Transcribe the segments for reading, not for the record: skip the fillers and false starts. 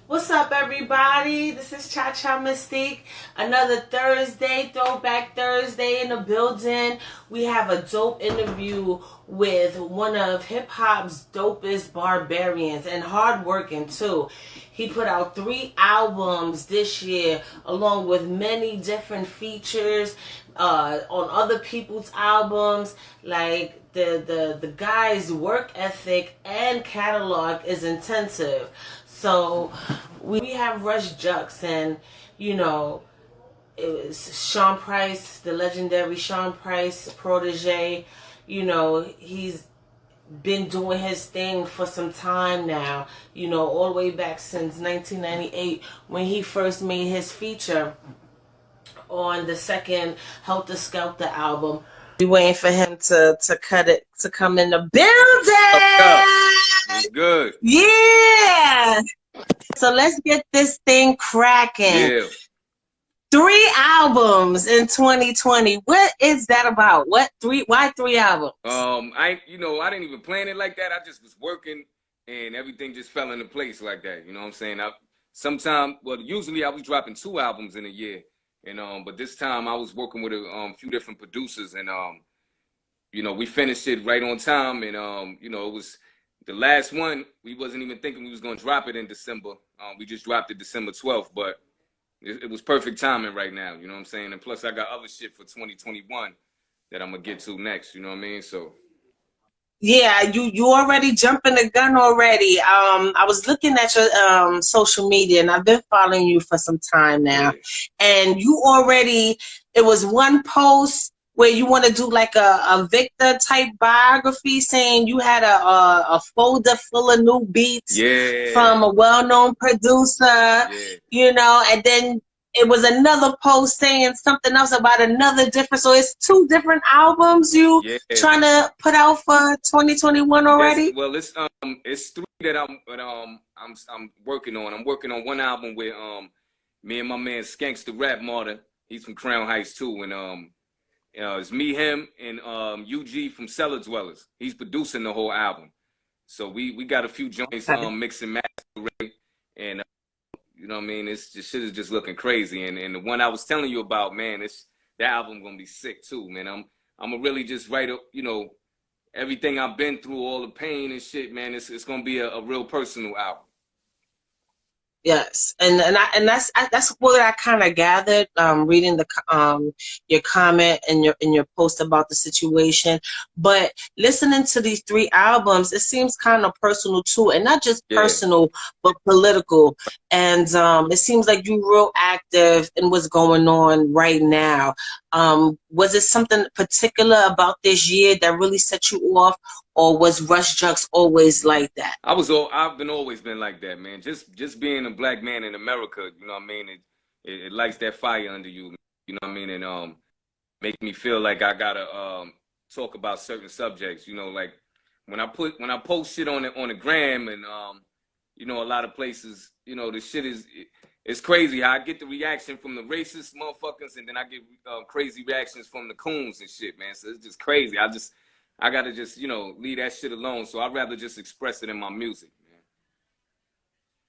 What's up, everybody? This is Cha Cha Mystique. Another Thursday, Throwback Thursday in the building. We have a dope interview with one of hip hop's dopest barbarians and hardworking too. He put out 3 albums this year, along with many different features on other people's albums. Like the guy's work ethic and catalog is intensive. So we have RusteJuxx, and you know, it was Sean Price, the legendary Sean Price protege. You know, he's been doing his thing for some time now, you know, all the way back since 1998 when he first made his feature on the second Helter Skelter album. We waiting for him to cut it, to come in the building. It's good. Yeah. So let's get this thing cracking. Yeah. 3 albums in 2020. What is that about? Why 3 albums? I didn't even plan it like that. I just was working and everything just fell into place like that. You know what I'm saying? Usually I was dropping 2 albums in a year. And but this time I was working with a few different producers, and we finished it right on time, and it was the last one. We wasn't even thinking we was gonna drop it in December. We just dropped it December 12th, but it was perfect timing right now. You know what I'm saying? And plus I got other shit for 2021 that I'm gonna get to next. You know what I mean? So yeah, you already jumping the gun already. I was looking at your social media, and I've been following you for some time now. Yeah. And you already, it was one post where you want to do like a Victor type biography, saying you had a folder full of new beats from a well-known producer, you know, and then it was another post saying something else about another different. So it's 2 different albums you trying to put out for 2021 already. Well, it's 3 that I'm working on. I'm working on one album with me and my man Skanks the Rap Martyr. He's from Crown Heights too, and it's me, him, and UG from Cellar Dwellers. He's producing the whole album. So we got a few joints mixed and mastered, and you know what I mean? It's just shit is just looking crazy. And the one I was telling you about, man, that album gonna be sick too, man. I'm gonna really just write up, everything I've been through, all the pain and shit, man. It's gonna be a real personal album. Yes, and that's what I kind of gathered reading your comment and your post about the situation. But listening to these 3 albums, it seems kind of personal too, and not just personal but political. And it seems like you're real active in what's going on right now. Was it something particular about this year that really set you off? Or was RusteJuxx always like that? I've always been like that, man. Just being a black man in America, you know what I mean? It lights that fire under you, you know what I mean? And make me feel like I gotta talk about certain subjects, you know, like when I post shit on the gram, and a lot of places, the shit it's crazy how I get the reaction from the racist motherfuckers, and then I get crazy reactions from the coons and shit, man. So it's just crazy. I gotta just, leave that shit alone. So I'd rather just express it in my music, man.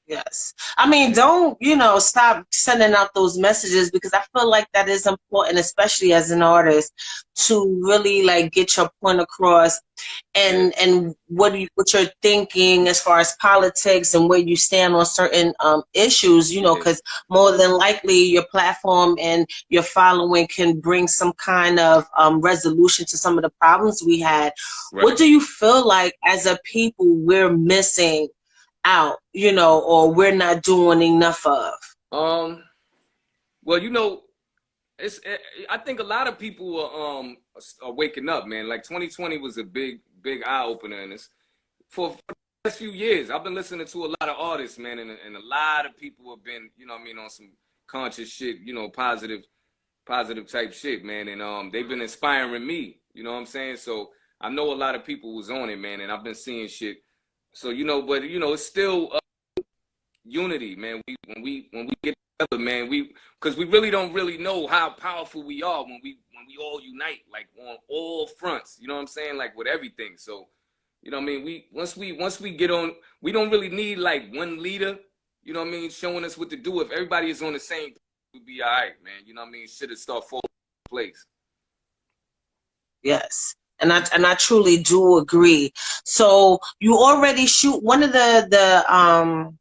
Yes. I mean, don't, stop sending out those messages, because I feel like that is important, especially as an artist, to really like get your point across and what you're thinking as far as politics and where you stand on certain issues, because more than likely your platform and your following can bring some kind of resolution to some of the problems we had. Right. What do you feel like as a people we're missing out, or we're not doing enough of? Well, I think a lot of people are waking up, man. Like 2020 was a big eye opener, and it's for the last few years I've been listening to a lot of artists, man, and a lot of people have been, on some conscious shit, positive type shit, man, and they've been inspiring me, you know what I'm saying? So I know a lot of people was on it, man, and I've been seeing shit. So but it's still unity, man. When we get together, man, because we really don't know how powerful we are when we all unite, like on all fronts. You know what I'm saying? Like with everything. So, once we get on, we don't really need like one leader. you know what I mean, showing us what to do. If everybody is on the same, we'll be all right, man. You know what I mean? Shit will start falling in place. Yes. And I truly do agree. So you already shoot one of the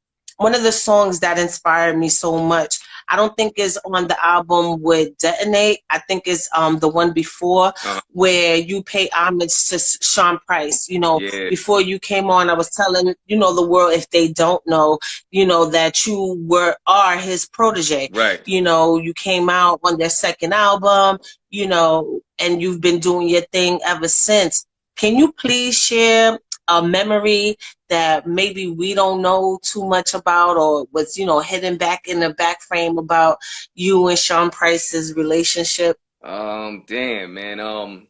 songs that inspired me so much. I don't think is on the album with Detonate. I think it's the one before where you pay homage to Sean Price. You know, before you came on, I was telling, you know, the world, if they don't know, you know, that you are his protege. Right. You know, you came out on their second album, you know, and you've been doing your thing ever since. Can you please share a memory that maybe we don't know too much about, or was, you know, hidden back in the back frame about you and Sean Price's relationship? Damn, man.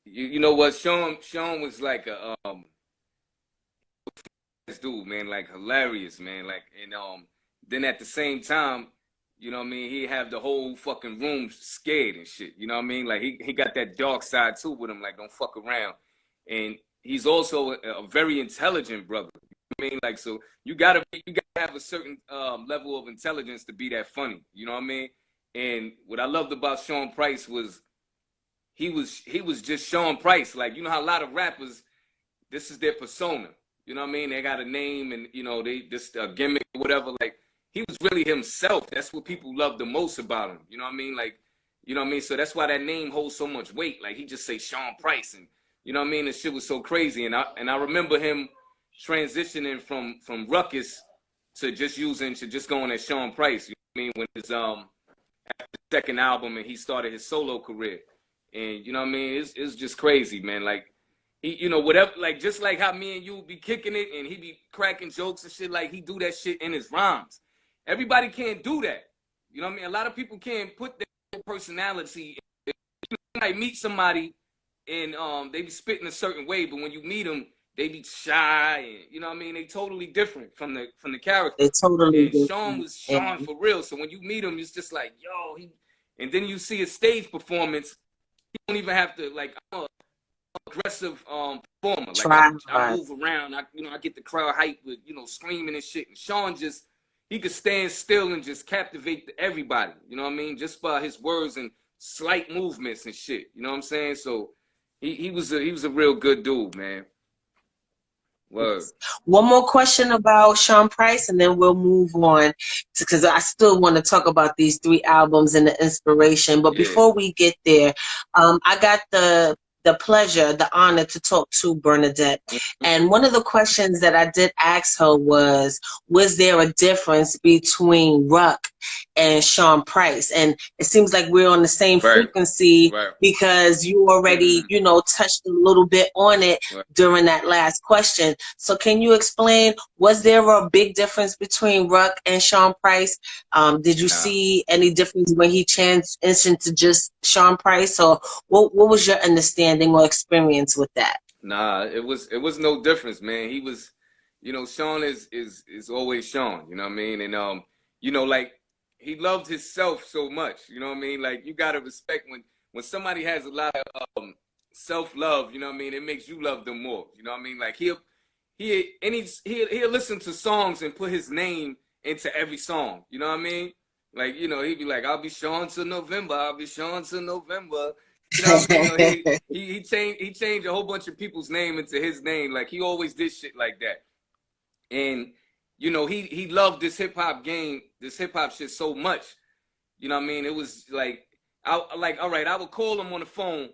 You know what? Sean was like a this dude, man, like hilarious, man. Like, and then at the same time, you know what I mean, he have the whole fucking room scared and shit. You know what I mean? Like he got that dark side too with him, like don't fuck around. And he's also a very intelligent brother. You know what I mean? Like, so you gotta have a certain level of intelligence to be that funny. You know what I mean? And what I loved about Sean Price was he was just Sean Price. Like, you know how a lot of rappers, this is their persona. You know what I mean? They got a name and, you know, they just a gimmick or whatever. Like, he was really himself. That's what people love the most about him. You know what I mean? Like, you know what I mean? So that's why that name holds so much weight. Like, he just say Sean Price, and you know what I mean? The shit was so crazy. And I remember him transitioning from Ruckus to just going as Sean Price. You know what I mean? When his after the second album and he started his solo career. And you know what I mean? It's just crazy, man. Like, he, you know, whatever, like, just like how me and you be kicking it and he be cracking jokes and shit, like, he do that shit in his rhymes. Everybody can't do that. You know what I mean? A lot of people can't put their personality. You might meet somebody and they be spitting a certain way, but when you meet them, they be shy and, you know what I mean? They totally different from the character. They totally and different. Sean was Sean for real. So when you meet him, it's just like, yo, and then you see his stage performance, he don't even have to, like, I'm a aggressive performer. Like, I move around, I get the crowd hyped with, you know, screaming and shit. And Sean just, he could stand still and just captivate everybody. You know what I mean? Just by his words and slight movements and shit. You know what I'm saying? So he was a real good dude, man. Word. One more question about Sean Price, and then we'll move on, because I still want to talk about these 3 albums and the inspiration. But before we get there, I got the pleasure, the honor to talk to Bernadette. And one of the questions that I did ask her was there a difference between Ruck and Sean Price? And it seems like we're on the same frequency, because you already, you know, touched a little bit on it during that last question. So can you explain, was there a big difference between Ruck and Sean Price? Did you see any difference when he transitioned to just Sean Price? Or what was your understanding or experience with that? Nah, it was no difference, man. He was, you know, Sean is always Sean, you know what I mean? And you know, like, he loved himself so much, you know what I mean? Like, you gotta respect when somebody has a lot of self-love, you know what I mean? It makes you love them more, you know what I mean? Like, he'll listen to songs and put his name into every song, you know what I mean? Like, you know, he'd be like, I'll be Sean till November, I'll be Sean till November. You know what I mean? He changed a whole bunch of people's name into his name. Like, he always did shit like that. And, you know, he loved this hip hop game, this hip hop shit so much. You know what I mean? It was like, all right, I would call him on the phone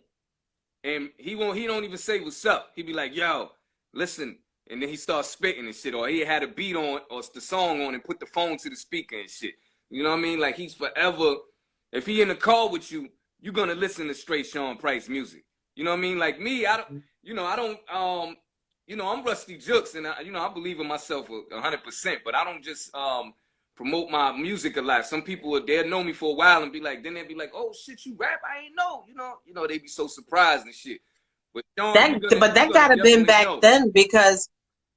and he don't even say what's up. He'd be like, yo, listen. And then he starts spitting and shit, or he had a beat on or the song on and put the phone to the speaker and shit. You know what I mean? Like, he's forever, if he in the car with you, you're gonna listen to straight Sean Price music. You know what I mean? Like me, I'm Ruste Juxx, and I believe in myself 100%, but I don't just promote my music a lot. Some people, they'll know me for a while and be like, then they'll be like, oh shit, you rap? I ain't know. You know, they be so surprised and shit. But Sean, that gotta been back then, because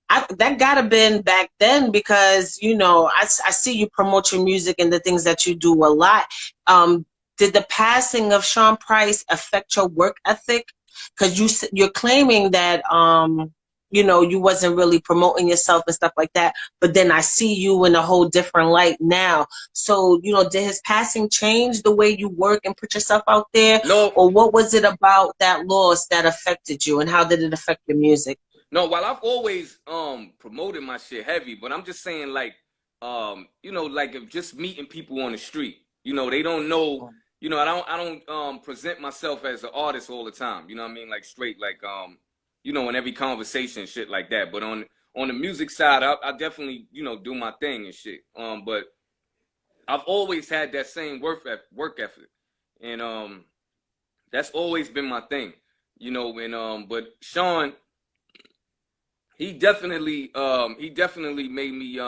that gotta been back then, because, you know, I see you promote your music and the things that you do a lot. Did the passing of Sean Price affect your work ethic? Because you're claiming that you know, you wasn't really promoting yourself and stuff like that. But then I see you in a whole different light now. So, you know, did his passing change the way you work and put yourself out there? No, Or what was it about that loss that affected you, and how did it affect your music? no. While I've always promoted my shit heavy, but I'm just saying, like, you know, like if just meeting people on the street, you know, they don't know. You know, I don't present myself as an artist all the time. You know what I mean? Like straight, like you know, in every conversation, shit like that. But on the music side, I definitely, you know, do my thing and shit. But I've always had that same work effort, and that's always been my thing. You know, and but Sean, he definitely made me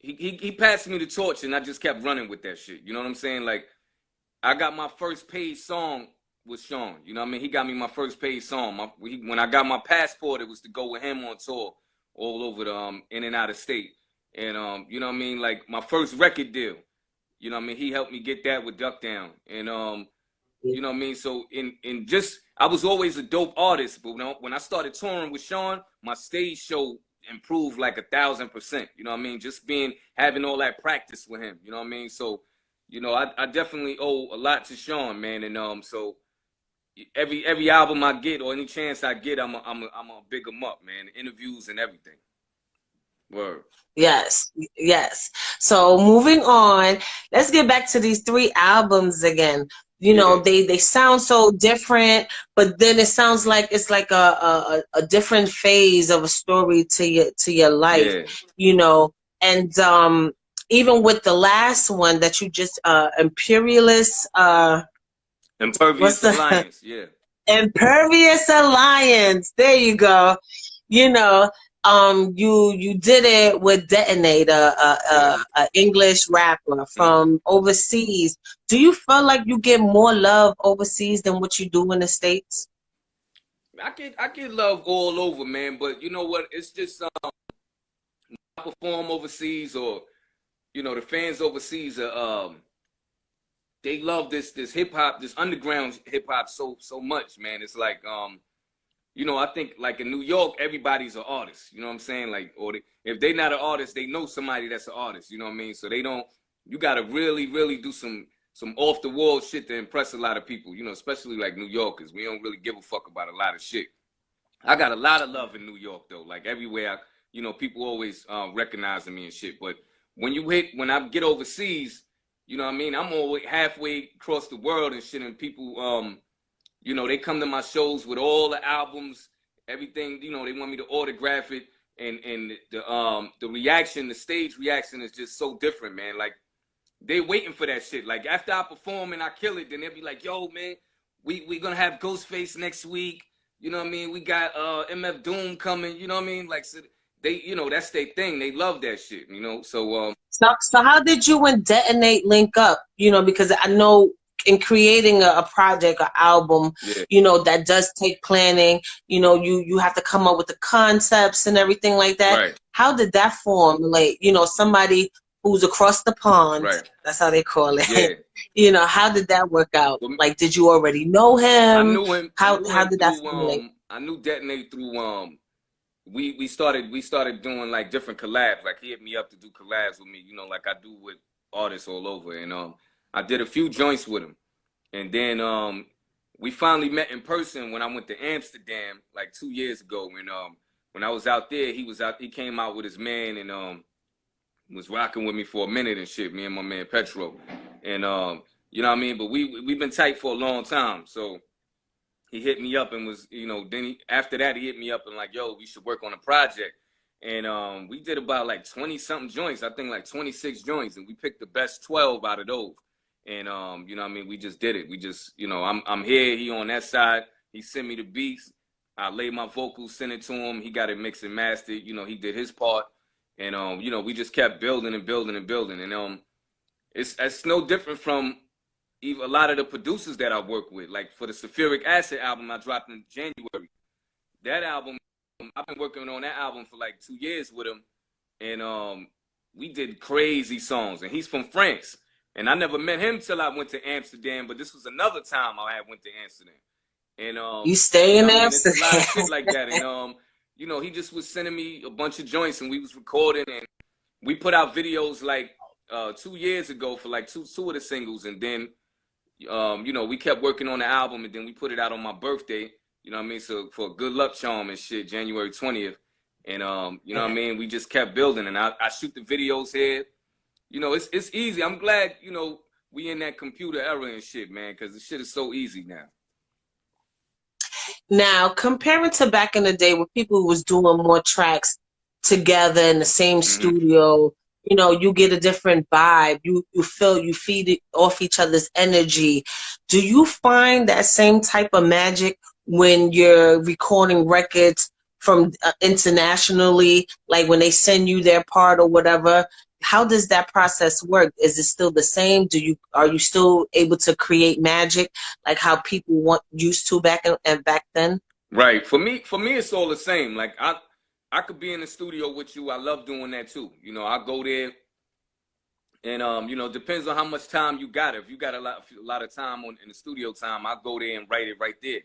he passed me the torch, and I just kept running with that shit. You know what I'm saying? Like, I got my first paid song with Sean. You know what I mean? He got me my first paid song. When I got my passport, it was to go with him on tour all over the in and out of state. And you know what I mean? Like my first record deal. You know what I mean? He helped me get that with Duck Down. And you know what I mean? So in just, I was always a dope artist, but when I started touring with Sean, my stage show improved like 1,000%. You know what I mean? Just having all that practice with him. You know what I mean? So, you know, I definitely owe a lot to Sean, man. And so every album I get or any chance I get, I'm a big him up, man. Interviews and everything. Word. Yes, yes. So moving on, let's get back to these 3 albums again. You know, they sound so different, but then it sounds like it's like a different phase of a story to your life. Yeah. You know, and even with the last one that you just Impervious Alliance, yeah. Impervious Alliance. There you go. You know, you did it with Detonator, a English rapper from overseas. Do you feel like you get more love overseas than what you do in the States? I get love all over, man. But you know what? It's just when I perform overseas, or you know, the fans overseas are they love this hip hop, this underground hip hop so much, man. It's like you know, I think like in New York, everybody's an artist. You know what I'm saying? Like, or if they're not an artist, they know somebody that's an artist. You know what I mean? So they don't. You gotta really do some off the wall shit to impress a lot of people. You know, especially like New Yorkers. We don't really give a fuck about a lot of shit. I got a lot of love in New York though. Like everywhere, you know, people always recognizing me and shit. But when I get overseas, you know what I mean? I'm always halfway across the world and shit, and people you know, they come to my shows with all the albums, everything. You know, they want me to autograph it, and the reaction, the stage reaction is just so different, man. Like they waiting for that shit. Like after I perform and I kill it, then they'll be like, "Yo, man, we gonna have Ghostface next week." You know what I mean? We got MF Doom coming. You know what I mean? Like so they, you know, that's their thing. They love that shit. You know, so So how did you and Detonate link up? You know, because I know, in creating a project, an album, you know, that does take planning. You know, you have to come up with the concepts and everything like that. Right. How did that form? Like, you know, somebody who's across the pond, right. That's how they call it. Yeah. You know, how did that work out? Well, like, did you already know him? I knew him. How did that formulate? I knew Detonate through we started doing like different collabs. Like he hit me up to do collabs with me, you know, like I do with artists all over. And I did a few joints with him. And then we finally met in person when I went to Amsterdam like 2 years ago. And when I was out there, he came out with his man and was rocking with me for a minute and shit, me and my man Petro. And you know what I mean? But we've been tight for a long time. So he hit me up and was, you know, then after that he hit me up and like, yo, we should work on a project. And we did about like 20 something joints, I think like 26 joints, and we picked the best 12 out of those. And you know what I mean, we just did it. We just, you know, I'm here, he on that side. He sent me the beats. I laid my vocals, sent it to him. He got it mixed and mastered. You know, he did his part. And you know, we just kept building and building and building. And it's no different from even a lot of the producers that I work with. Like for the Sulfuric Acid album I dropped in January. That album, I've been working on that album for like 2 years with him. And we did crazy songs. And he's from France. And I never met him till I went to Amsterdam, but this was another time I went to Amsterdam. And you stay in Amsterdam. It's a lot of shit like that. And you know, he just was sending me a bunch of joints, and we was recording, and we put out videos like 2 years ago for like two of the singles, and then you know, we kept working on the album, and then we put it out on my birthday. You know what I mean? So for a good luck charm and shit, January 20th. And you know what I mean? We just kept building, and I shoot the videos here. You know, it's easy. I'm glad, you know, we in that computer era and shit, man, because the shit is so easy now. Now, comparing to back in the day where people was doing more tracks together in the same studio, you know, you get a different vibe. You feel, you feed it off each other's energy. Do you find that same type of magic when you're recording records from internationally, like when they send you their part or whatever? How does that process work? Is it still the same? Are you still able to create magic like how people used to back then? Right. For me, it's all the same. Like I could be in the studio with you. I love doing that too. You know, I go there, and you know, depends on how much time you got. If you got a lot of time in the studio time, I go there and write it right there.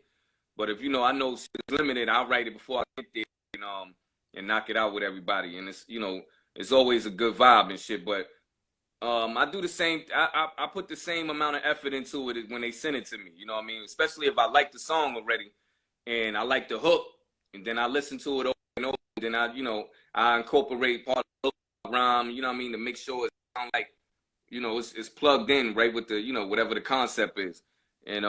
But if, you know, I know it's limited, I'll write it before I get there, and knock it out with everybody. And it's, you know, it's always a good vibe and shit. But I do the same. I put the same amount of effort into it when they send it to me. You know what I mean? Especially if I like the song already and I like the hook, and then I listen to it over and over. And then I incorporate part of the rhyme. You know what I mean? To make sure it sounds like, you know, it's plugged in right with the, you know, whatever the concept is. And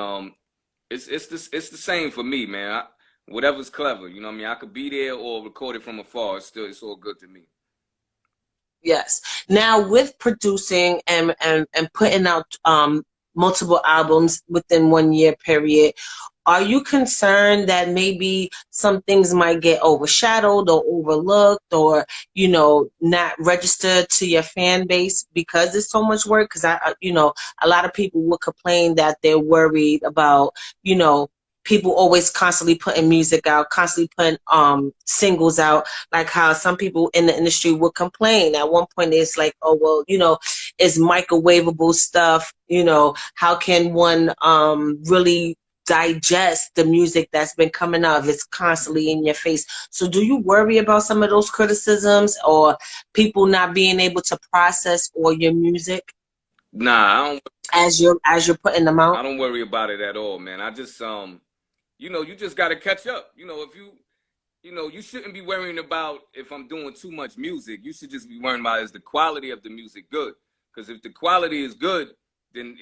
it's the same for me, man. Whatever's clever. You know what I mean? I could be there or record it from afar. It's all good to me. Yes. Now, with producing and putting out multiple albums within 1 year period, are you concerned that maybe some things might get overshadowed or overlooked, or, you know, not registered to your fan base because it's so much work? Because you know, a lot of people would complain that they're worried about, you know, people always constantly putting music out, constantly putting singles out, like how some people in the industry would complain. At one point, it's like, oh, well, you know, it's microwavable stuff. You know, how can one really digest the music that's been coming out if it's constantly in your face? So do you worry about some of those criticisms or people not being able to process all your music? Nah, I don't. As you're putting them out? I don't worry about it at all, man. I just you know, you just got to catch up. You know, if you know, you shouldn't be worrying about if I'm doing too much music. You should just be worrying about, is the quality of the music good? Because if the quality is good, then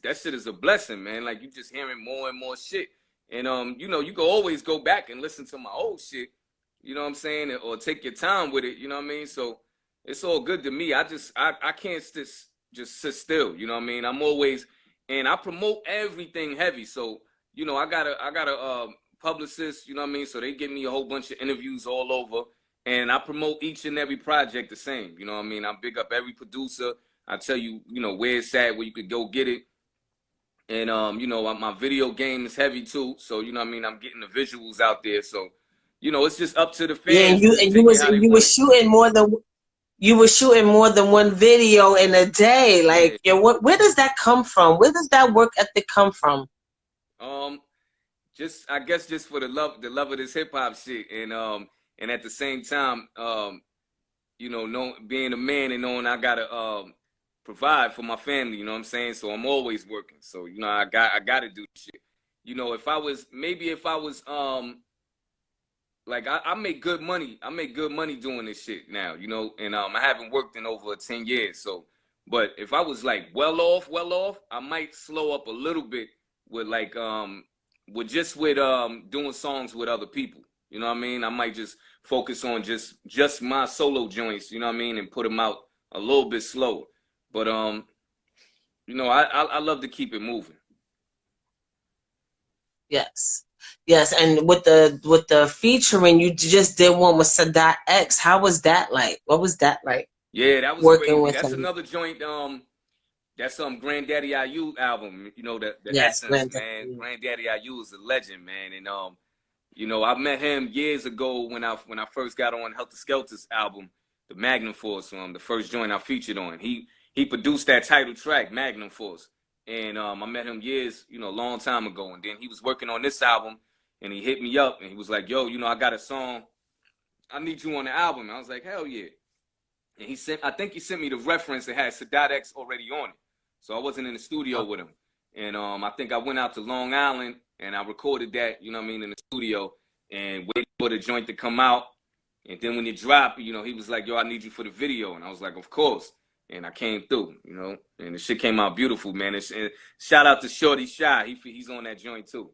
that shit is a blessing, man. Like, you just hearing more and more shit. And you know, you can always go back and listen to my old shit, you know what I'm saying? Or take your time with it, you know what I mean? So it's all good to me. I can't just sit still, you know what I mean? I'm always, and I promote everything heavy. So, you know, I got a publicist, you know what I mean? So they give me a whole bunch of interviews all over, and I promote each and every project the same, you know what I mean? I big up every producer. I tell you, you know, where it's at, where you could go get it. And you know, my video game is heavy too. So, you know what I mean? I'm getting the visuals out there. So, you know, it's just up to the fans. Yeah, and you were shooting more than one video in a day. Like, yeah, where does that come from? Where does that work ethic come from? Just, I guess, just for the love of this hip hop shit, and at the same time, you know, being a man and knowing I gotta provide for my family, you know what I'm saying? So I'm always working. So, you know, I gotta do shit. You know, if I was like, I make good money. I make good money doing this shit now, you know, and I haven't worked in over 10 years. So, but if I was like well off, I might slow up a little bit with like with doing songs with other people. You know what I mean? I might just focus on just my solo joints, you know what I mean, and put them out a little bit slower. But you know, I love to keep it moving. Yes. Yes, and with the featuring, you just did one with Sadat X. How was that like? What was that like? Yeah, that was working crazy. With That's him? Another joint. That's Granddaddy IU album. You know, the Yes, essence, man. Granddaddy IU is a legend, man. And you know, I met him years ago when I first got on Helter Skelter's album, the Magnum Force, the first joint I featured on. He produced that title track, Magnum Force. And I met him years, you know, a long time ago. And then he was working on this album, and he hit me up and he was like, yo, you know, I got a song I need you on the album. I was like, hell yeah. And I think he sent me the reference that had Sadat X already on it. So I wasn't in the studio with him. And I think I went out to Long Island and I recorded that, you know what I mean, in the studio and waited for the joint to come out. And then when it dropped, you know, he was like, yo, I need you for the video. And I was like, of course. And I came through, you know, and the shit came out beautiful, man. And shout out to Shorty Shy. He's on that joint too.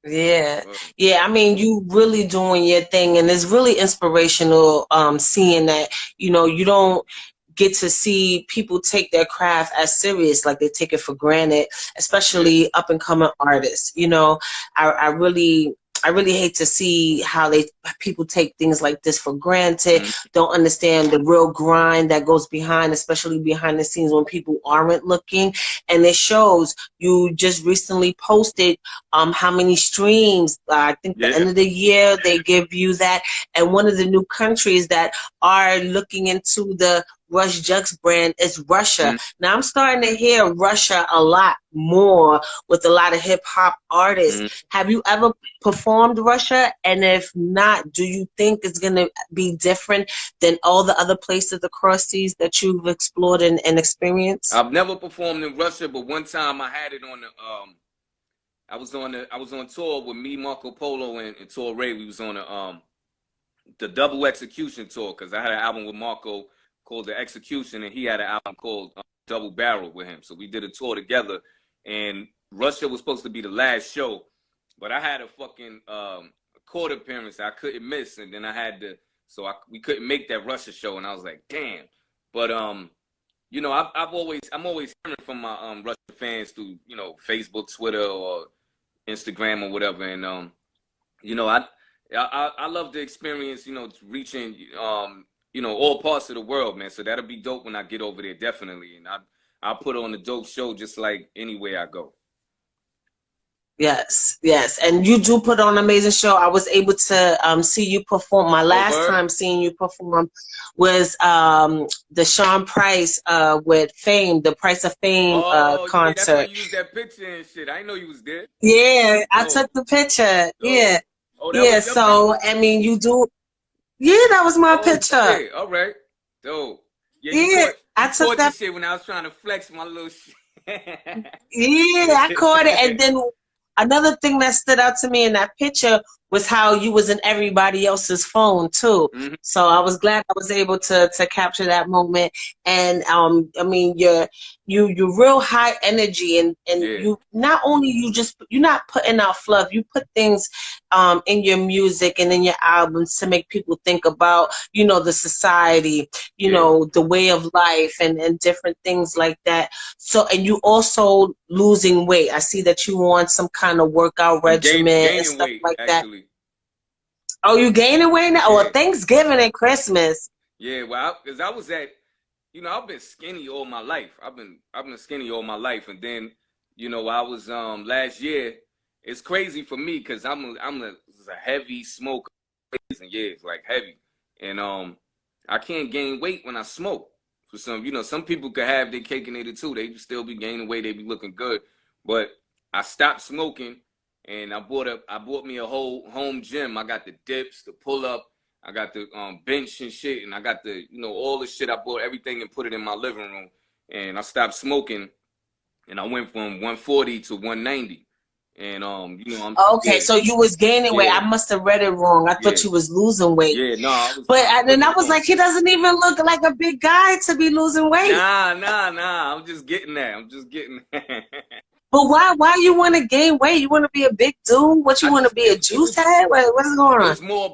Yeah. Yeah. I mean, you really doing your thing, and it's really inspirational seeing that, you know, you don't get to see people take their craft as serious, like they take it for granted, especially up and coming artists. You know, I really hate to see how people take things like this for granted, don't understand the real grind that goes behind, especially behind the scenes when people aren't looking. And it shows. You just recently posted how many streams, I think the end of the year they give you that. And one of the new countries that are looking into the RusteJuxx brand is Russia. Now I'm starting to hear Russia a lot more with a lot of hip hop artists. Have you ever performed Russia? And if not, do you think it's gonna be different than all the other places across seas that you've explored and experienced? I've never performed in Russia, but one time I had it on the I was on tour with me, Marco Polo, and Torre. We was on the Double Execution tour because I had an album with Marco called The Execution, and he had an album called Double Barrel with him. So we did a tour together, and Russia was supposed to be the last show, but I had a fucking court appearance I couldn't miss, and then I had to, we couldn't make that Russia show, and I was like, damn. But you know, I'm always hearing from my Russia fans through, you know, Facebook, Twitter, or Instagram or whatever, and you know, I love the experience, you know, reaching you know, all parts of the world, man. So that'll be dope when I get over there, definitely. And I'll put on a dope show just like anywhere I go. Yes, yes. And you do put on an amazing show. I was able to see you perform. My last time seeing you perform was the Sean Price with Fame, the Price of Fame concert. That's why you used that picture and shit. I didn't know you was there. Yeah, I took the picture. Yeah. Yeah, so, I mean, you do. Yeah, that was my picture. Shit. All right. Dope. Yeah, I took that shit when I was trying to flex my little shit. Yeah, I caught it. And then another thing that stood out to me in that picture was how you was in everybody else's phone too. So I was glad I was able to capture that moment. And I mean, you're real high energy, and you not only you're not putting out fluff, you put things in your music and in your albums to make people think about, you know, the society, you know, the way of life and different things like that. So, and you also losing weight. I see that you on some kind of workout regimen and stuff weight, like actually. That. Oh, you gaining weight now? Well, Thanksgiving and Christmas. Yeah, well, because I was at, you know, I've been skinny all my life. I've been skinny all my life, and then, you know, I was last year. It's crazy for me because I'm a heavy smoker, and it's like heavy, and I can't gain weight when I smoke. For some, you know, some people could have their cake and eat it too. They still be gaining weight. They be looking good, but I stopped smoking. And I bought me a whole home gym. I got the dips, the pull up, I got the bench and shit, and I got the, you know, all the shit. I bought everything and put it in my living room. And I stopped smoking, and I went from 140 to 190. And you know, okay, so you was gaining weight. I must have read it wrong. I thought you was losing weight. Yeah, no. I was like, he doesn't even look like a big guy to be losing weight. Nah. I'm just getting that. But why you want to gain weight? You want to be a big dude? What, you want to be a juice head? What's going on? It's more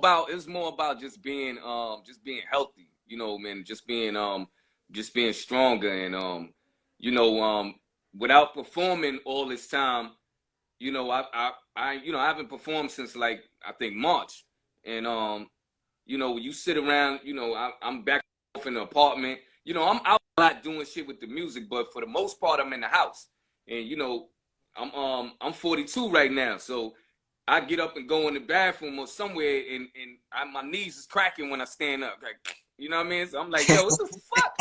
about just being healthy, you know, man, just being stronger, and you know, without performing all this time, you know, I haven't performed since like I think March, and you know, when you sit around, you know, I'm back off in the apartment, you know, I'm out a lot doing shit with the music, but for the most part, I'm in the house. And you know, I'm 42 right now, so I get up and go in the bathroom or somewhere, and my knees is cracking when I stand up, like, you know what I mean? So I'm like, yo, what the fuck?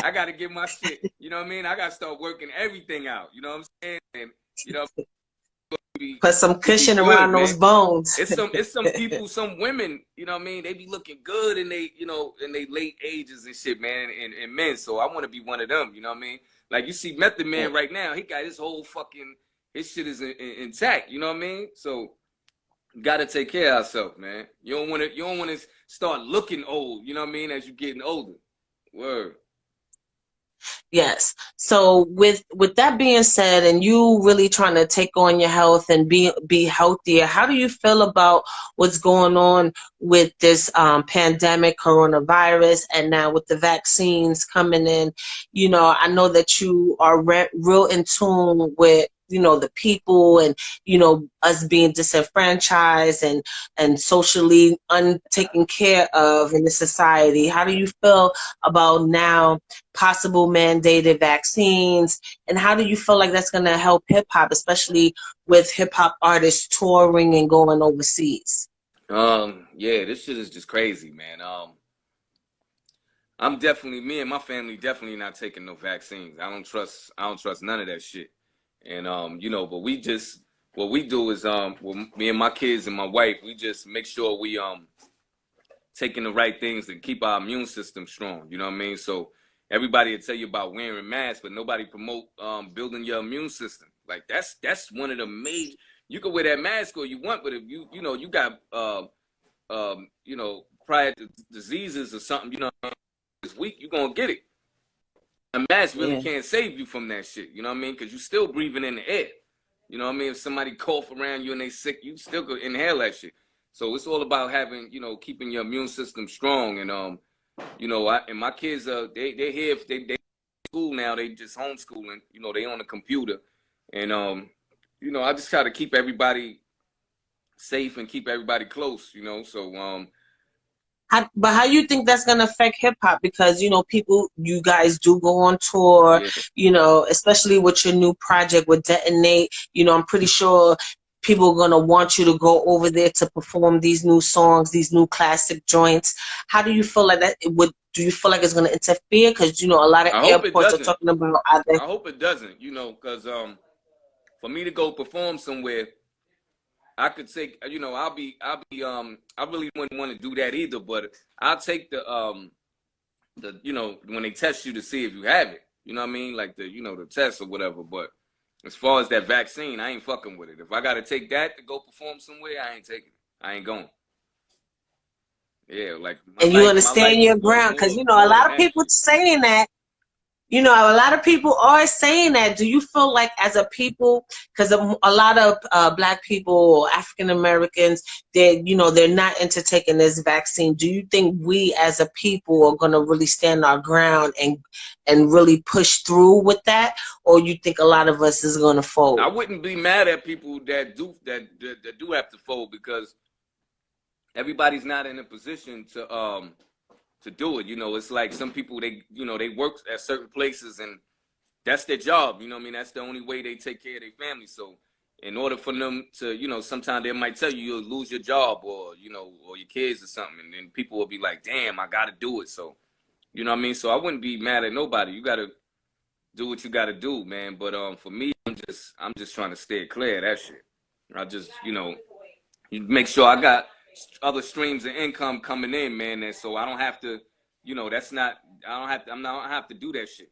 I gotta get my shit, you know what I mean? I gotta start working everything out, you know what I'm saying? And you know, Put some you be cushion good, around man. those bones. It's some people, some women, you know what I mean? They be looking good in they, you know, in they late ages and shit, man, and men. So I want to be one of them, you know what I mean? Like you see Method Man right now, he got his whole fucking, his shit is intact, you know what I mean? So got to take care of ourselves, man. You don't want to start looking old, you know what I mean, as you getting older. Word. Yes. So with that being said, and you really trying to take on your health and be healthier, how do you feel about what's going on with this pandemic, coronavirus, and now with the vaccines coming in? You know, I know that you are real in tune with, you know, the people, and you know, us being disenfranchised and socially untaken care of in the society. How do you feel about now possible mandated vaccines, and how do you feel like that's going to help hip hop, especially with hip hop artists touring and going overseas? Yeah, this shit is just crazy, man. I'm definitely, me and my family definitely not taking no vaccines. I don't trust none of that shit. And you know, but we just, what we do is well, me and my kids and my wife, we just make sure we taking the right things to keep our immune system strong. You know what I mean? So everybody will tell you about wearing masks, but nobody promote building your immune system. Like that's one of the major. You can wear that mask all you want, but if you know you got you know, prior to diseases or something, you know, this week you're gonna get it. A mask really Yeah. can't save you from that shit. You know what I mean? Because you're still breathing in the air. You know what I mean? If somebody cough around you and they sick, you still could inhale that shit. So it's all about having, you know, keeping your immune system strong. And you know, and my kids they here, if they school now, they just homeschooling. You know, they on the computer, and you know, I just try to keep everybody safe and keep everybody close. You know, so But how you think that's gonna affect hip hop? Because you know, people, you guys do go on tour. yeah. You know, especially with your new project with Detonate. You know, I'm pretty sure people are gonna want you to go over there to perform these new songs, these new classic joints. How do you feel like that? Do you feel like it's gonna interfere? Because you know, a lot of I hope it airports are doesn't. talking about either. I hope it doesn't. You know, because for me to go perform somewhere, I could take, you know, I really wouldn't want to do that either, but I'll take the, you know, when they test you to see if you have it, you know what I mean? Like the, you know, the test or whatever. But as far as that vaccine, I ain't fucking with it. If I got to take that to go perform somewhere, I ain't taking it. I ain't going. Yeah, like And you my understand life your is worth ground, because you know a more than lot of that people shit. saying that. You know, a lot of people are saying that. Do you feel like as a people, because a lot of Black people, African Americans, you know, they're not into taking this vaccine. Do you think we as a people are going to really stand our ground and really push through with that? Or you think a lot of us is going to I fold? wouldn't be mad at people that do have to fold, because everybody's not in a position to do it. You know, it's like some people, they, you know, they work at certain places and that's their job. You know what I mean? That's the only way they take care of their family. So in order for them to, you know, sometimes they might tell you you'll lose your job, or, you know, or your kids or something. And then people will be like, damn, I got to do it. So, you know what I mean? So I wouldn't be mad at nobody. You got to do what you got to do, man. But for me, I'm just trying to stay clear of that shit. I just, you know, you make sure I got other streams of income coming in, man. And so I don't have to, you know, that's not, I don't have to, I don't have to do that shit.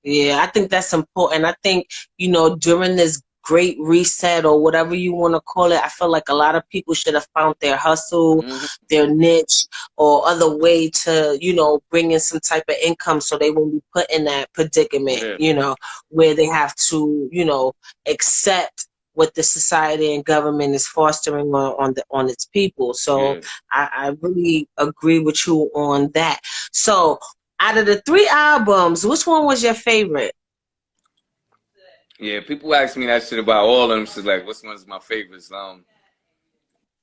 Yeah, I think that's important. I think, you know, during this great reset or whatever you want to call it, I feel like a lot of people should have found their hustle, Mm-hmm. their niche, or other way to, you know, bring in some type of income so they won't be put in that predicament, Yeah, you know, where they have to, you know, accept what the society and government is fostering on its people. So yeah. I really agree with you on that. So out of the three albums, which one was your favorite? Yeah, people ask me that shit about all of them. So like, which one's my favorites? No, I'm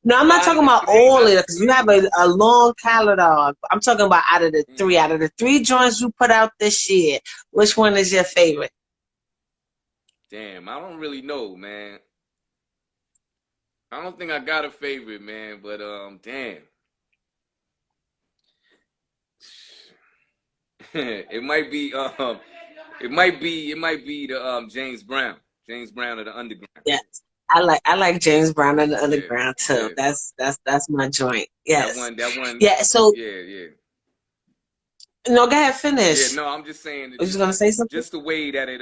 But not out of talking the about three, all out of of it the because you have three, a long catalog. I'm talking about out of the three. mm, Out of the three joints you put out this year, which one is your favorite? damn, I don't really know, man. I don't think I got a favorite, man. But damn, it might be it might be the James Brown of the Underground. Yes. I like James Brown and the Yeah, Underground too. yeah. That's my joint. That Yes. one, that one. Yeah. So Yeah, yeah, no, go ahead, yeah. finish. No, I'm just saying that Was you gonna say something? just the way that it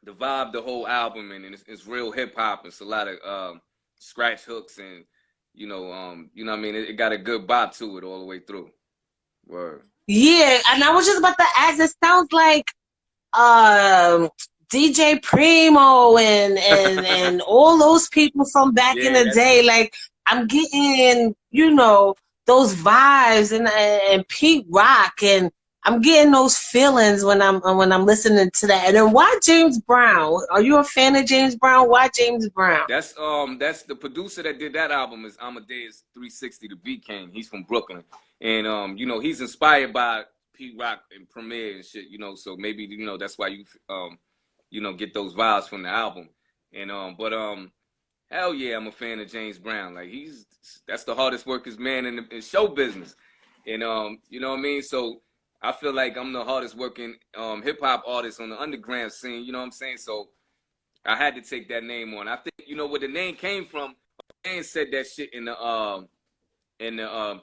the vibe, the whole album, and it's real hip hop. It's a lot of scratch hooks, and you know what I mean. It got a good bop to it all the way through. Word. Yeah, and I was just about to ask. It sounds like um DJ Primo and all those people from back in Yeah, the that's day. Like I'm getting, those vibes and Pete Rock, and I'm getting those feelings when I'm listening to that. And then why James Brown? Are you a fan of James Brown? Why James Brown? that's the producer that did that album is Amadeus 360, the Beat King. He's from Brooklyn, and he's inspired by Pete Rock and Premier and shit. So maybe that's why you get those vibes from the album. And but hell yeah, I'm a fan of James Brown. Like that's the hardest workers man in show business, and you know what I mean. So I feel like I'm the hardest working hip hop artist on the underground scene. You know what I'm saying? So I had to take that name on. I think where the name came from. A man said that shit in the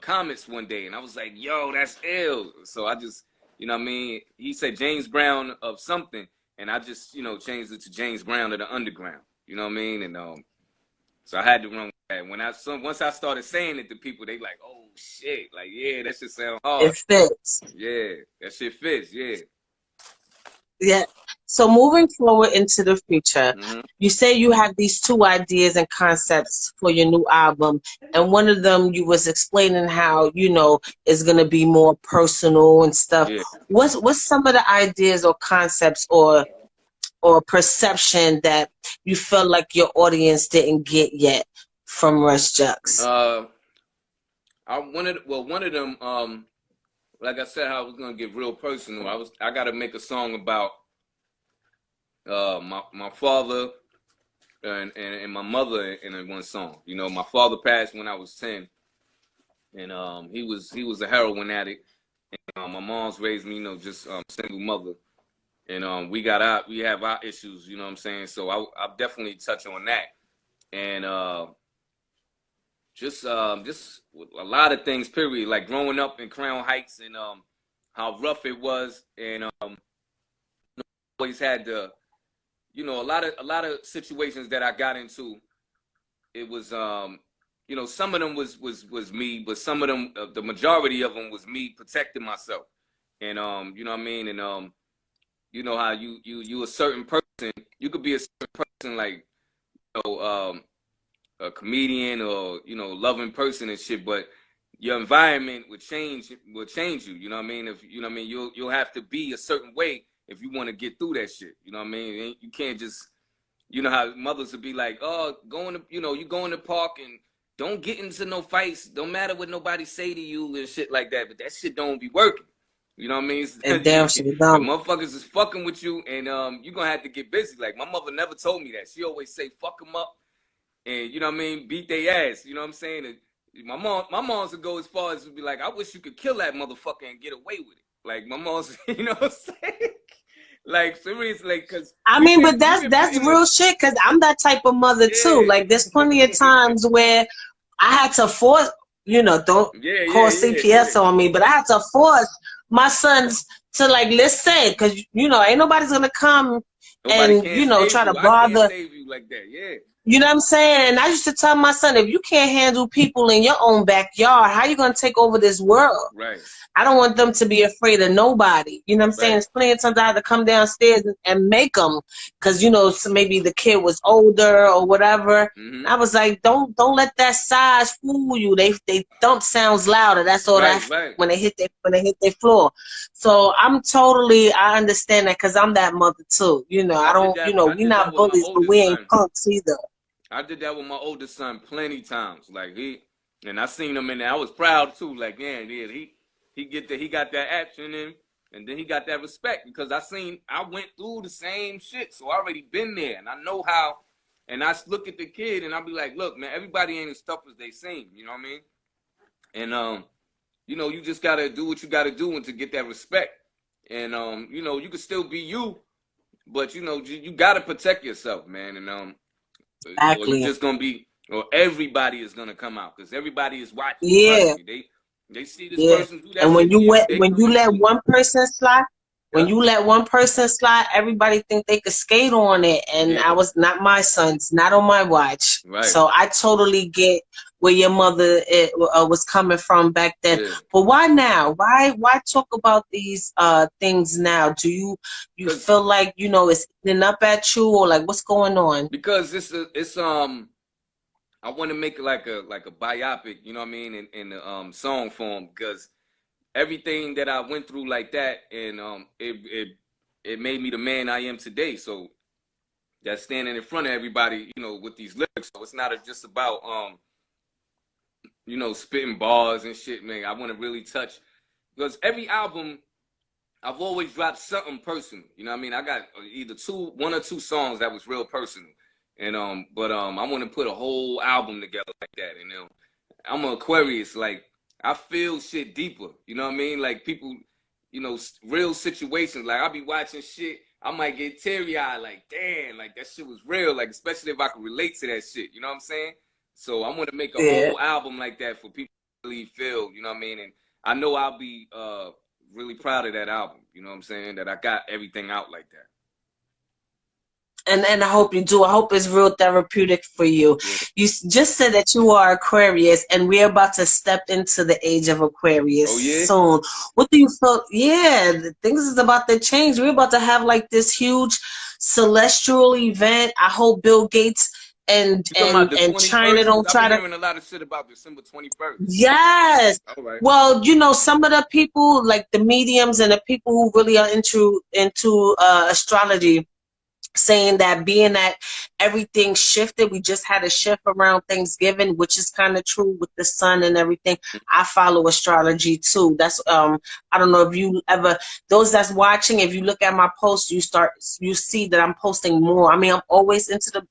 comments one day, and I was like, "Yo, that's ill." So I just, what I mean. He said James Brown of something, and I just, changed it to James Brown of the Underground. You know what I mean? And so I had to run with that. Once I started saying it to people, they like, "Oh shit!" Like, yeah, that shit sound hard. It fits. Yeah, that shit fits. Yeah. Yeah. So moving forward into the future, Mm-hmm. you say you have these two ideas and concepts for your new album, and one of them you was explaining how is gonna be more personal and stuff. Yeah. What's some of the ideas or concepts or perception that you felt like your audience didn't get yet from RusteJuxx? One of them, like I said, I was gonna get real personal. I gotta make a song about my father and my mother in one song. My father passed when I was 10, and he was a heroin addict. And, my mom's raised me, just single mother, and we have our issues. You know what I'm saying? So I'll definitely touch on that, and just a lot of things. Period. Like growing up in Crown Heights and how rough it was, and always had the a lot of situations that I got into. It was some of them was me, but some of them, the majority of them was me protecting myself. And you know what I mean. And how you a certain person, you could be a certain person, like a comedian or loving person and shit, but your environment will change you. You know what I mean? If you'll have to be a certain way if you want to get through that shit. You know what I mean? You can't just, how mothers would be like, oh, you go in the park and don't get into no fights. Don't matter what nobody say to you and shit like that. But that shit don't be working. You know what I mean? And damn shit The don't. motherfuckers is fucking with you, and you're gonna have to get busy. Like my mother never told me that. She always say, fuck them up, and you know what I mean, beat their ass. You know what I'm saying? And my mom's would go as far as to be like, I wish you could kill that motherfucker and get away with it. Like my mom's, you know what I'm saying? Like seriously, like, cause I mean, but that's real shit, because I'm that type of mother too. Like there's plenty of times where I had to force, don't call CPS on me, but I had to force my sons to like listen, because ain't nobody's gonna come and try to bother. I can't save you like that, yeah. You know what I'm saying? And I used to tell my son, if you can't handle people in your own backyard, how you gonna take over this world? Right. I don't want them to be afraid of nobody. You know what I'm saying? There's plenty of times I had to come downstairs and make them, because so maybe the kid was older or whatever. Mm-hmm. I was like, don't let that size fool you. They thump sounds louder. That's all when they hit their floor. So I understand that, because I'm that mother too. I don't. We not bullies, but we ain't punks either. I did that with my oldest son plenty times. Like and I seen him in there. I was proud too. Like, man, yeah, he got that action in, and then he got that respect, because I went through the same shit, so I already been there, and I know how. And I look at the kid, and I be like, look, man, everybody ain't as tough as they seem. You know what I mean? And you just gotta do what you gotta do and to get that respect. And you can still be you, but you gotta protect yourself, man. And or you Exactly. just gonna be, or everybody is gonna come out because everybody is watching. Trust Yeah. me, they see this Yeah. person do that And shit to you, they when come you in let too. one person slide, when Yeah, you let one person slide, everybody think they could skate on it. And I yeah, was not my sons, not on my watch. right, So I totally get where your mother was coming from back then. yeah. But why now? Why talk about these things now? Do you Because feel like, you know, it's eating up at you, or like what's going on? because it's I want to make it like a biopic, you know what I mean, in the song form because everything that I went through like that, and it made me the man I am today. So that's standing in front of everybody, you know, with these lyrics. So it's not just about you know, spitting bars and shit, man. I want to really touch because every album I've always dropped something personal. You know what I mean? I got either one or two songs that was real personal. And but I want to put a whole album together like that. And I'm an Aquarius, like I feel shit deeper. You know what I mean? Like people, you know, real situations. Like I'll be watching shit, I might get teary eyed. Like damn, like that shit was real. Like especially if I could relate to that shit. You know what I'm saying? So I want to make a Yeah. whole album like that for people to really feel. You know what I mean? And I know I'll be really proud of that album. You know what I'm saying? That I got everything out like that. And I hope you do. I hope it's real therapeutic for you. Yeah. You just said that you are Aquarius, and we're about to step into the age of Aquarius Oh yeah. soon. What do you feel? Yeah, things is about to change. We're about to have like this huge celestial event. I hope Bill Gates and You talking about the China 21st? Because don't I've been try to. hearing a lot of shit about December 21st. Yes. All right. Well, you know, some of the people, like the mediums and the people who really are into astrology, saying that being that everything shifted, we just had a shift around Thanksgiving, which is kind of true with the sun and everything. I follow astrology too. That's I don't know if you ever, those that's watching, if you look at my posts, you see that I'm posting more. I mean, I'm always into the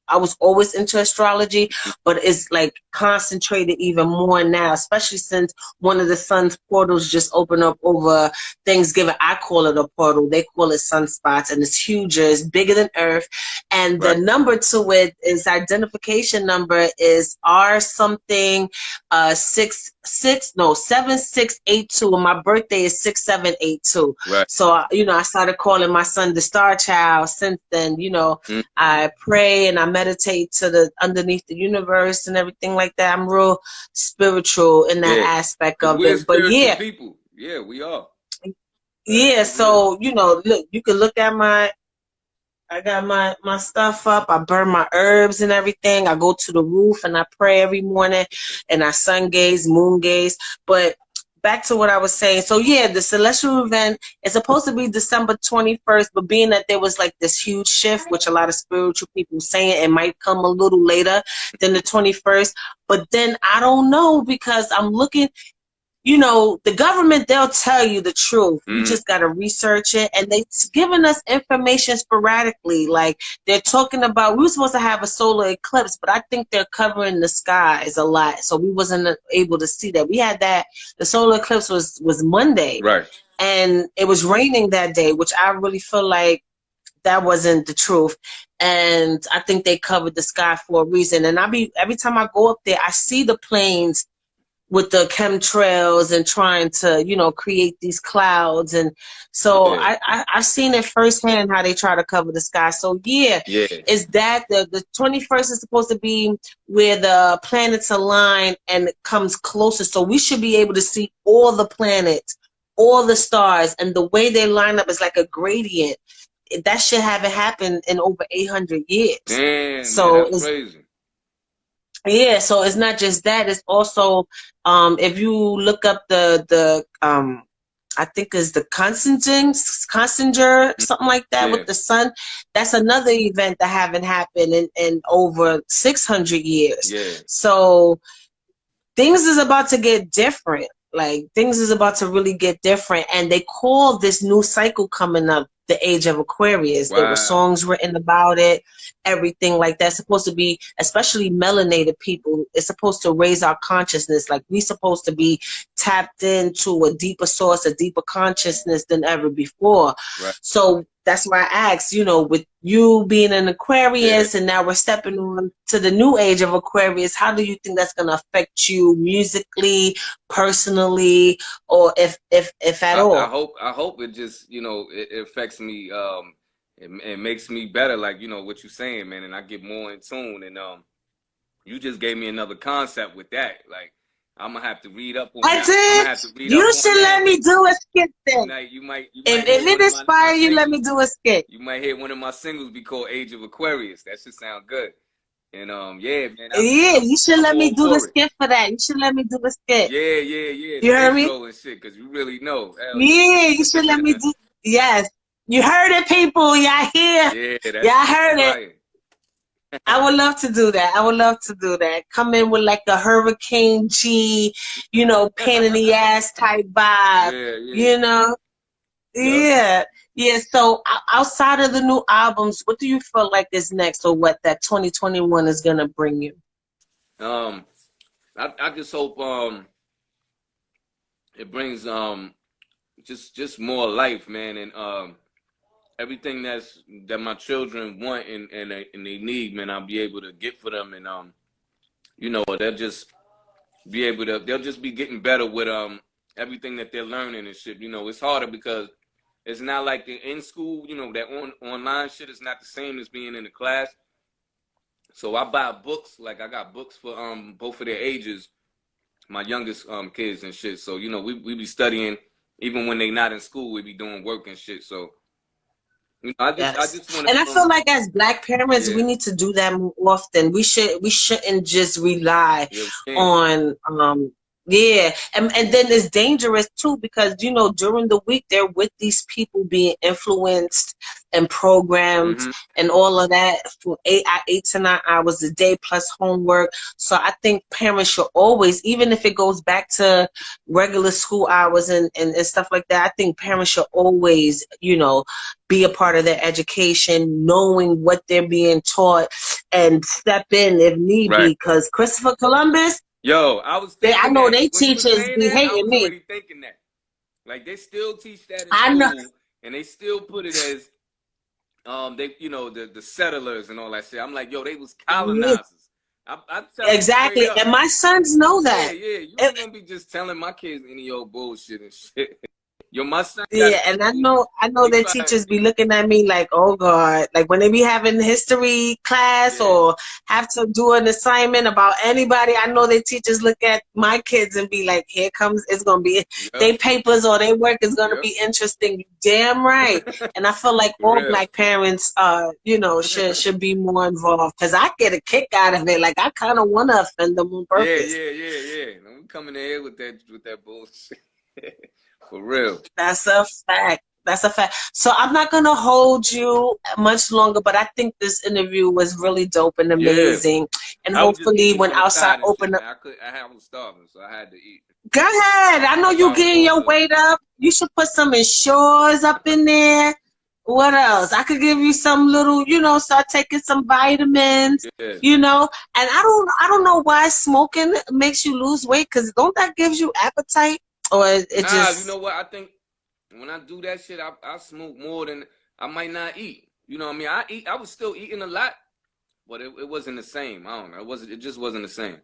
I was always into astrology, but it's like concentrated even more now, especially since one of the sun's portals just opened up over Thanksgiving. I call it a portal. They call it sunspots, and it's huge. It's bigger than Earth. And the Right. number to it is identification number is R something 7682. And my birthday is 6782. Right. So you know, I started calling my son the Star Child. Since then, you know, I pray and I meditate to the underneath the universe and everything like that. I'm real spiritual in that Yeah. aspect Because of we're it. But spiritual yeah. people. Yeah, we are. Yeah, For real. so you know, look, you can look at I got my stuff up. I burn my herbs and everything. I go to the roof and I pray every morning, and I sun gaze, moon gaze. But back to what I was saying. So yeah, the celestial event is supposed to be December 21st, but being that there was like this huge shift, which a lot of spiritual people saying it might come a little later than the 21st. But then I don't know, because I'm looking. You know, the government, they'll tell you the truth. You just got to research it. And they've given us information sporadically. Like they're talking about, we were supposed to have a solar eclipse, but I think they're covering the skies a lot. So we wasn't able to see that. We had that. The solar eclipse was Monday. Right. And it was raining that day, which I really feel like that wasn't the truth. And I think they covered the sky for a reason. And every time I go up there, I see the planes with the chemtrails and trying to, you know, create these clouds. And so Yeah. I've seen it firsthand how they try to cover the sky. So yeah, Yeah. is that the 21st is supposed to be where the planets align and it comes closer. So we should be able to see all the planets, all the stars, and the way they line up is like a gradient. That shit haven't happened in over 800 years. Damn, So man, that's crazy. yeah, so it's not just that. It's also, if you look up the I think is the Consinger, something like that, Yeah. with the sun. That's another event that haven't happened in over 600 years. Yeah. So things is about to get different. Like things is about to really get different. And they call this new cycle coming up the age of Aquarius. There were Wow. songs written about it, everything like that. It's supposed to be, especially melanated people, it's supposed to raise our consciousness. Like we supposed to be tapped into a deeper source, a deeper consciousness than ever before. Right. So that's why I asked, you know, with you being an Yeah. Aquarius and now we're stepping on to the new age of Aquarius, how do you think that's going to affect you musically, personally, or if at all? I hope it just, you know, it affects me, it makes me better, like, you know, what you're saying, man, and I get more in tune. And you just gave me another concept with that. Like, I'm gonna have to read up on I that. I'm gonna did. have to read up You on should let that. me do a skit then. You If might hear it one of my inspires you, let me singles. do a skit. You might hear one of my singles be called Age of Aquarius. That should sound good. And yeah, man, Yeah, you should I'm let me all do the for it. skit for that. You should let me do a skit. Yeah. You The heard me? intro and shit, cause you really know. Hell Yeah, you should let me yeah. do. Yes, you heard it, people. Y'all hear? Yeah, that Y'all shit heard it. fire. I would love to do that. I would love to do that. Come in with like a Hurricane G, you know, pain in the ass type vibe. Yeah. You know? Yep. Yeah. Yeah. So outside of the new albums, what do you feel like is next, or what that 2021 is gonna bring you? I just hope it brings just more life, man, and everything that my children want and they need, man, I'll be able to get for them. And you know, they'll just be getting better with everything that they're learning and shit. You know, it's harder because it's not like they're in school, you know, that online shit is not the same as being in the class. So I buy books, like I got books for both of their ages, my youngest kids and shit. So, you know, we be studying even when they not in school, we be doing work and shit. So, you know, I Yes. just want And I to feel like as Black parents, yeah. we need to do that more often. We shouldn't just rely Yeah, we can. on yeah. And then it's dangerous too, because you know, during the week they're with these people being influenced and programmed Mm-hmm. and all of that for 8 to 9 hours a day plus homework. So I think parents should always, even if it goes back to regular school hours and stuff like that, I think parents should always, you know, be a part of their education, knowing what they're being taught, and step in if need Right. be. Because Christopher Columbus, Yo, I was I thinking know that. they When you were teachers saying be that, I hating was me. already thinking that. Like they still teach that in I know school, and they still put it as they, you know, the settlers and all that shit. I'm like, yo, they was colonizers. I tell them straight exactly, up. and my sons know Yeah. that. You ain't gonna be just telling my kids any old bullshit and shit. Yo, my son got Yeah, in and trouble. I know He that tried. teachers be looking at me like, oh God, like when they be having history class Yeah. or have to do an assignment about anybody, I know that teachers look at my kids and be like, here comes, it's gonna be Yep. they papers or their work is gonna Yep. be interesting. Damn right. And I feel like For all real. Black parents you know, should be more involved, because I get a kick out of it. Like I kinda wanna offend them on purpose. Yeah. We coming in here with that bullshit. For real. That's a fact. That's a fact. So I'm not gonna hold you much longer, but I think this interview was really dope and Yeah. amazing. And I was just hopefully, eating when on the outside side and shit, open up, man. I was starving, so I had to eat. go ahead. I know That's you why I was getting going your to. weight up. You should put some insurers up in there. What else? I could give you some little, you know, start taking some vitamins, Yeah. you know. And I don't know why smoking makes you lose weight, because don't that gives you appetite, or it Nah, you know just what? I think when I do that shit, I smoke more than I might not eat. You know what I mean? I eat. I was still eating a lot, but it wasn't the same. I don't know. It just wasn't the same.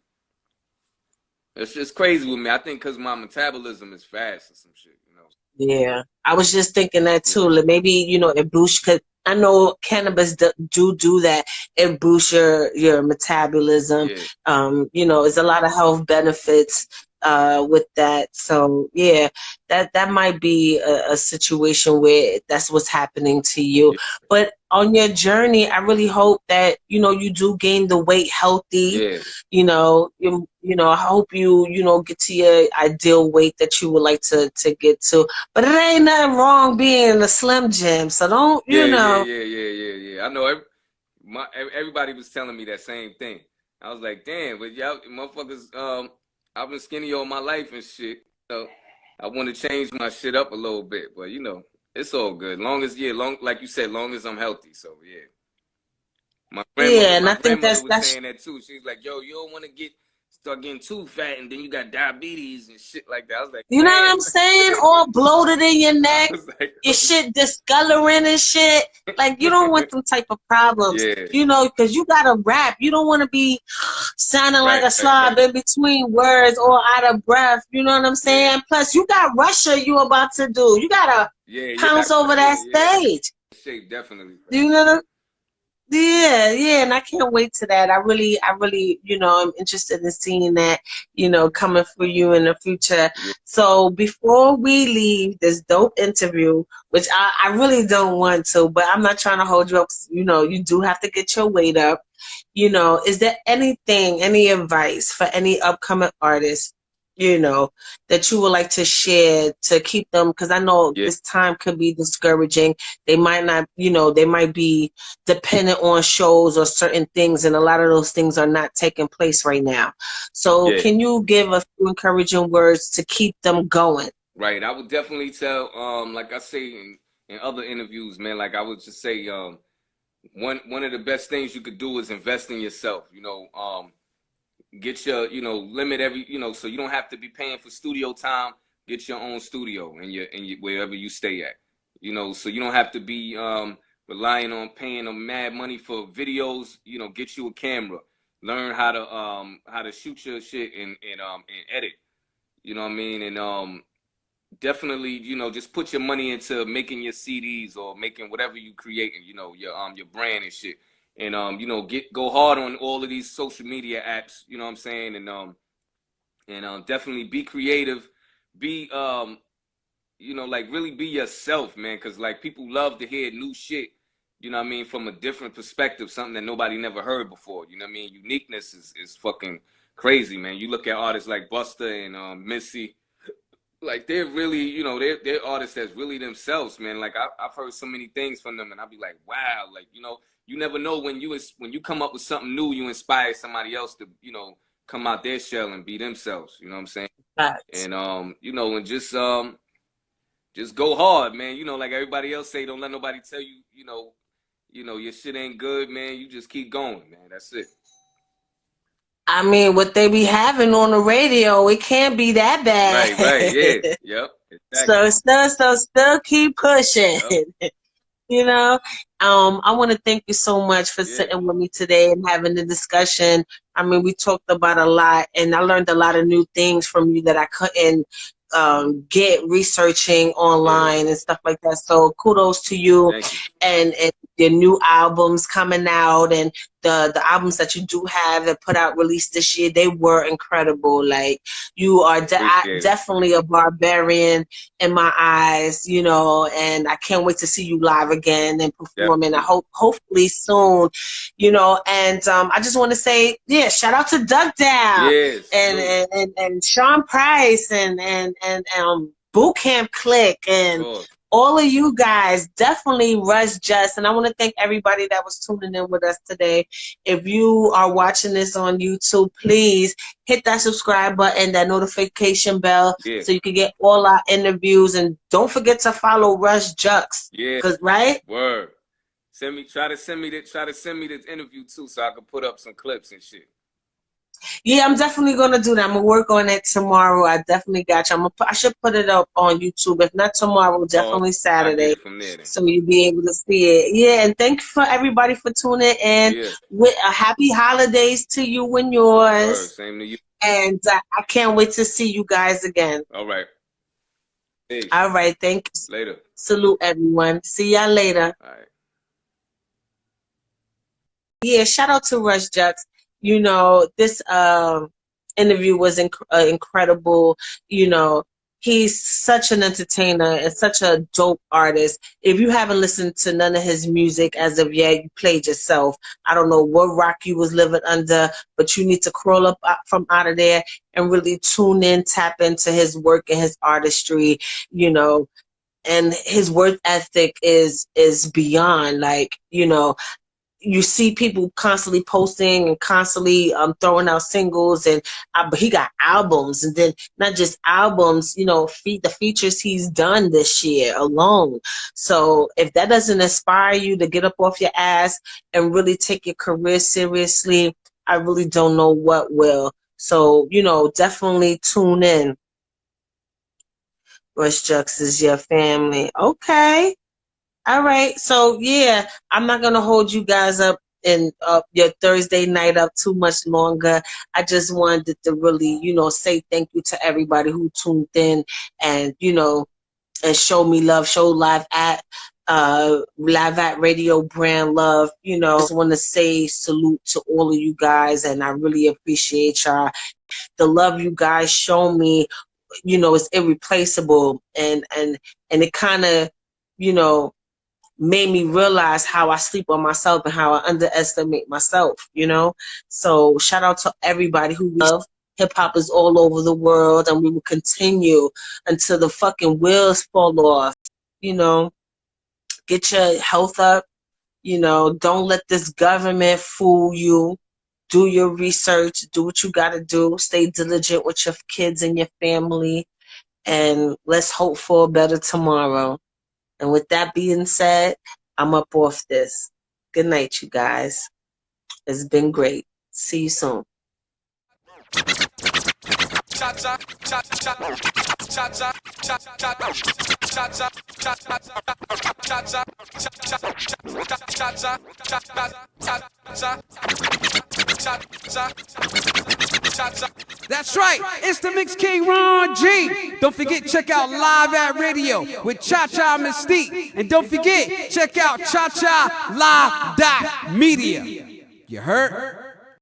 It's just crazy with me. I think because my metabolism is fast or some shit. You know? Yeah, I was just thinking that too. Yeah. Like maybe, you know, it boosts, cause I know cannabis do that. It boosts your metabolism. Yeah. You know, there's a lot of health benefits with that. So yeah, that might be a situation where that's what's happening to you. Yeah. But on your journey, I really hope that, you know, you do gain the weight healthy. Yeah. You know, I hope you know, get to your ideal weight that you would like to get to. But it ain't nothing wrong being a Slim Jim. So don't, you know. I know. Everybody was telling me that same thing. I was like, damn, but y'all motherfuckers, I've been skinny all my life and shit. So I want to change my shit up a little bit, but you know, it's all good. Long like you said, long as I'm healthy. So yeah. Yeah, and My I think grandmother was that's saying that too. She's like, yo, you don't want to get start getting too fat, and then you got diabetes and shit like that. I was like, You know what damn. I'm saying? All bloated in your I neck, was like, your shit discoloring and shit. Like, you don't want them type of problems, yeah. you know, because you got to rap. You don't want to be sounding like a slob in between words or out of breath. You know what I'm saying? Yeah. Plus, you got Russia you about to do. You got to pounce over that stage. Shape, definitely. You know what I'm Yeah, and I can't wait to that. I really, you know, I'm interested in seeing that, you know, coming for you in the future. Yeah. So before we leave this dope interview, which I really don't want to, but I'm not trying to hold you up. You know, you do have to get your weight up. You know, is there anything, any advice for any upcoming artists, you know, that you would like to share to keep them? Because I know this time could be discouraging. They might not, you know, they might be dependent on shows or certain things, and a lot of those things are not taking place right now. So can you give a few encouraging words to keep them going? Right. I would definitely tell, like I say in other interviews, man, like I would just say, one of the best things you could do is invest in yourself. You know, get your, you know, limit every, you know, so you don't have to be paying for studio time. Get your own studio in your wherever you stay at. You know, so you don't have to be relying on paying them mad money for videos. You know, get you a camera. Learn how to shoot your shit and edit. You know what I mean? And definitely, you know, just put your money into making your CDs or making whatever you create, you know, your brand and shit. And you know, go hard on all of these social media apps, you know what I'm saying? And definitely be creative, be you know, like really be yourself, man, cuz like people love to hear new shit, you know what I mean, from a different perspective, something that nobody never heard before, you know what I mean? Uniqueness is fucking crazy, man. You look at artists like Busta and Missy, like they're really, you know, they're artists that's really themselves, man. Like I've heard so many things from them, and I'll be like, wow, like, you know, you never know when you come up with something new, you inspire somebody else to, you know, come out their shell and be themselves. You know what I'm saying? And you know, and just go hard, man. You know, like everybody else say, don't let nobody tell you, you know, your shit ain't good, man. You just keep going, man. That's it. I mean, what they be having on the radio, it can't be that bad. Right, yeah, yep. Exactly. So still keep pushing. Yep. You know, I want to thank you so much for sitting with me today and having the discussion. I mean, we talked about a lot, and I learned a lot of new things from you that I couldn't get researching online and stuff like that. So kudos to you, and your new albums coming out, and the albums that you do have that put out released this year, they were incredible. Like, you are definitely a barbarian in my eyes, you know, and I can't wait to see you live again and performing. I hopefully soon, you know. And I just want to say, shout out to Duck Down and Sean Price and Boot Camp Click and all of you guys. Definitely RusteJuxx. And I want to thank everybody that was tuning in with us today. If you are watching this on YouTube, please hit that subscribe button, that notification bell, so you can get all our interviews. And don't forget to follow RusteJuxx. Cause Word. Try to send me this interview too, so I can put up some clips and shit. Yeah, I'm definitely gonna do that. I'm gonna work on it tomorrow. I definitely got you. I should put it up on YouTube. If not tomorrow, definitely Saturday, so you'll be able to see it. Yeah, and thank you for everybody for tuning in. With a happy holidays to you and yours. Same to you. And I can't wait to see you guys again. All right. Peace. All right. Thank you. Later. Salute everyone. See y'all later. All right. Yeah, shout out to RusteJuxx. You know, this interview was incredible. You know, he's such an entertainer and such a dope artist. If you haven't listened to none of his music as of yet, you played yourself. I don't know what rock you was living under, but you need to crawl up from out of there and really tune in, tap into his work and his artistry, you know. And his work ethic is beyond, like, you know, you see people constantly posting and constantly throwing out singles, and but he got albums, and then not just albums, you know, the features he's done this year alone. So if that doesn't inspire you to get up off your ass and really take your career seriously, I really don't know what will. So, definitely tune in. RusteJuxx is your family. Okay. All right. So, yeah, I'm not going to hold you guys up in your Thursday night up too much longer. I just wanted to really, say thank you to everybody who tuned in and, and show me love, show live at Radio Brand Love. Just want to say salute to all of you guys, and I really appreciate y'all. The love you guys show me, is irreplaceable, and it kind of, made me realize how I sleep on myself and how I underestimate myself, So shout out to everybody who love. Hip hop is all over the world, and we will continue until the fucking wheels fall off. Get your health up. Don't let this government fool you. Do your research. Do what you got to do. Stay diligent with your kids and your family. And let's hope for a better tomorrow. And with that being said, I'm up off this. Good night, you guys. It's been great. See you soon. That's right, it's the Mix King Ron G. Don't forget, check out Live at Radio with Cha-Cha Mystique. And don't forget, check out Cha-Cha Live.media. You heard?